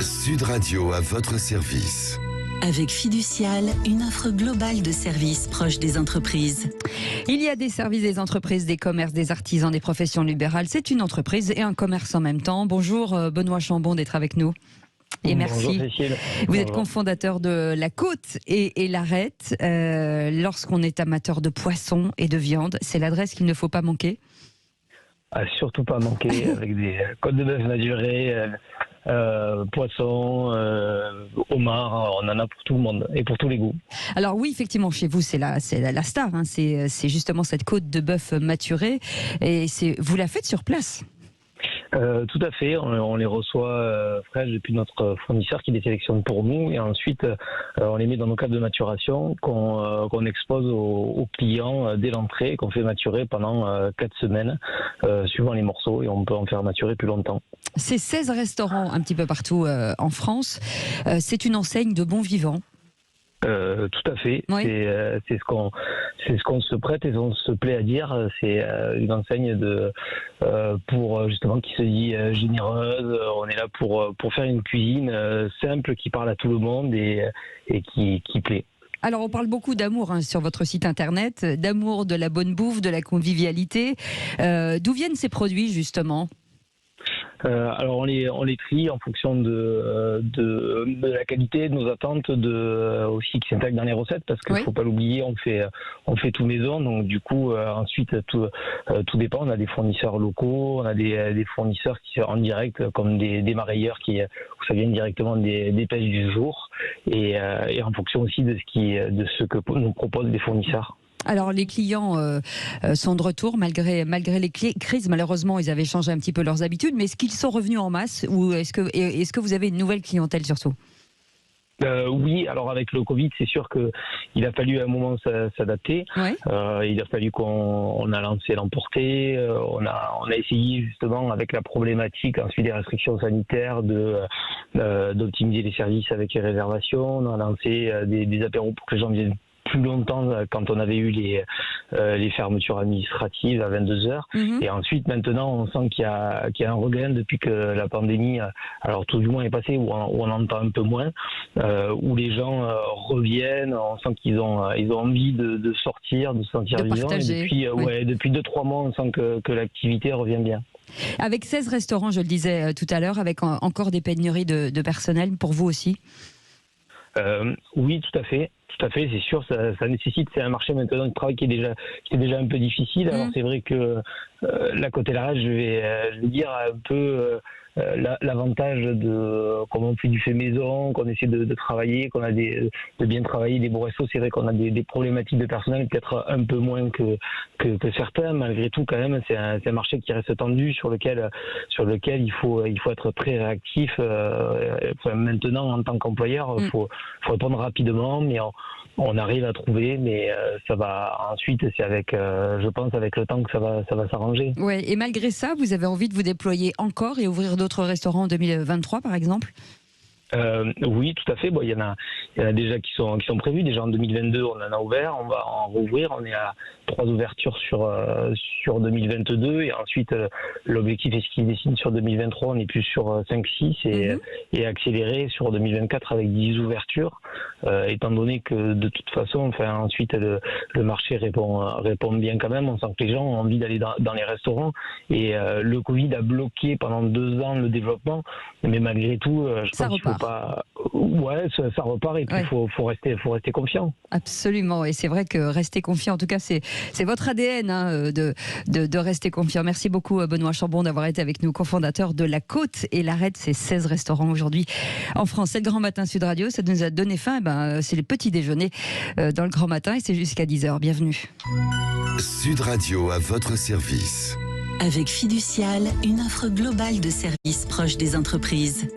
Sud Radio à votre service. Avec Fiducial, une offre globale de services proches des entreprises. Il y a des services des entreprises, des commerces, des artisans, des professions libérales. C'est une entreprise et un commerce en même temps. Bonjour Benoît Chambon d'être avec nous. Et merci. Bonjour Cécile. Vous êtes cofondateur de La Côte et l'Arête. Lorsqu'on est amateur de poissons et de viande, c'est l'adresse qu'il ne faut pas manquer. Surtout pas manquer avec des côtes de bœuf maturées, poissons, homards, on en a pour tout le monde et pour tous les goûts. Alors oui, effectivement, chez vous, c'est la star. Hein. C'est justement cette côte de bœuf maturée. Et vous la faites sur place. Tout à fait, on les reçoit fraîches depuis notre fournisseur qui les sélectionne pour nous et ensuite on les met dans nos caves de maturation qu'on expose aux clients dès l'entrée, qu'on fait maturer pendant 4 semaines suivant les morceaux et on peut en faire maturer plus longtemps. C'est 16 restaurants un petit peu partout en France, c'est une enseigne de bons vivants. Tout à fait, oui. C'est ce qu'on se prête et on se plaît à dire. C'est une enseigne pour justement qui se dit généreuse. On est là pour faire une cuisine simple qui parle à tout le monde et qui plaît. Alors on parle beaucoup d'amour sur votre site internet, d'amour, de la bonne bouffe, de la convivialité. D'où viennent ces produits justement ? Alors on les trie en fonction de la qualité, de nos attentes, aussi qui s'intègrent dans les recettes parce qu'il faut pas l'oublier, on fait tout maison, donc du coup ensuite tout dépend. On a des fournisseurs locaux, on a des fournisseurs qui sont en direct comme des marailleurs où ça vient directement des pêches du jour et en fonction aussi de ce que nous proposent les fournisseurs. Alors les clients sont de retour malgré les crises. Malheureusement, ils avaient changé un petit peu leurs habitudes, mais est-ce qu'ils sont revenus en masse ou est-ce que vous avez une nouvelle clientèle surtout ? Oui, alors avec le Covid, c'est sûr qu'il a fallu à un moment s'adapter. Ouais. Il a fallu qu'on a lancé l'emporter. On a essayé justement avec la problématique ensuite des restrictions sanitaires d'optimiser les services avec les réservations. On a lancé des apéros pour que les gens viennent plus longtemps quand on avait eu les fermetures administratives à 22h. Et ensuite, maintenant, on sent qu'il y a un regain depuis que la pandémie, alors tout du moins est passée, où on entend un peu moins, où les gens reviennent, on sent qu'ils ont envie de sortir, de se sentir vivants. Et depuis 2-3 mois, on sent que l'activité revient bien. Avec 16 restaurants, je le disais tout à l'heure, avec encore des pénuries de personnel, pour vous aussi ? Oui, tout à fait. Tout à fait, c'est sûr, ça nécessite, c'est un marché maintenant de travail qui est déjà un peu difficile. Alors c'est vrai que la côte et l'Arête, je vais dire un peu l'avantage comme on fait du fait maison, qu'on essaie de travailler, qu'on a de bien travailler des beaux restos. C'est vrai qu'on a des problématiques de personnel peut-être un peu moins que certains. Malgré tout, quand même, c'est un marché qui reste tendu sur lequel il faut être très réactif. Maintenant, en tant qu'employeur, faut répondre rapidement, mais on arrive à trouver, mais ça va ensuite, c'est je pense avec le temps que ça va s'arranger. Ouais, et malgré ça, vous avez envie de vous déployer encore et ouvrir d'autres restaurants en 2023 par exemple ? Oui, tout à fait. Bon, il y en a déjà qui sont prévus. Déjà en 2022, on en a ouvert. On va en rouvrir. On est à 3 ouvertures sur 2022 et ensuite l'objectif est ce qui dessine sur 2023. On est plus sur 5-6 et accéléré sur 2024 avec 10 ouvertures. Étant donné que de toute façon, ensuite le marché répond bien quand même. On sent que les gens ont envie d'aller dans les restaurants et le Covid a bloqué pendant 2 ans le développement. Mais malgré tout, je pense qu'il faut pas. Ouais, ça repart et puis il faut rester confiant. Absolument, et c'est vrai que rester confiant, en tout cas, c'est votre ADN de rester confiant. Merci beaucoup Benoît Chambon d'avoir été avec nous, cofondateur de La Côte et l'Arête. C'est 16 restaurants aujourd'hui en France. C'est le Grand Matin Sud Radio, ça nous a donné faim. C'est le petit déjeuner dans le Grand Matin et c'est jusqu'à 10h. Bienvenue. Sud Radio à votre service. Avec Fiducial, une offre globale de services proches des entreprises.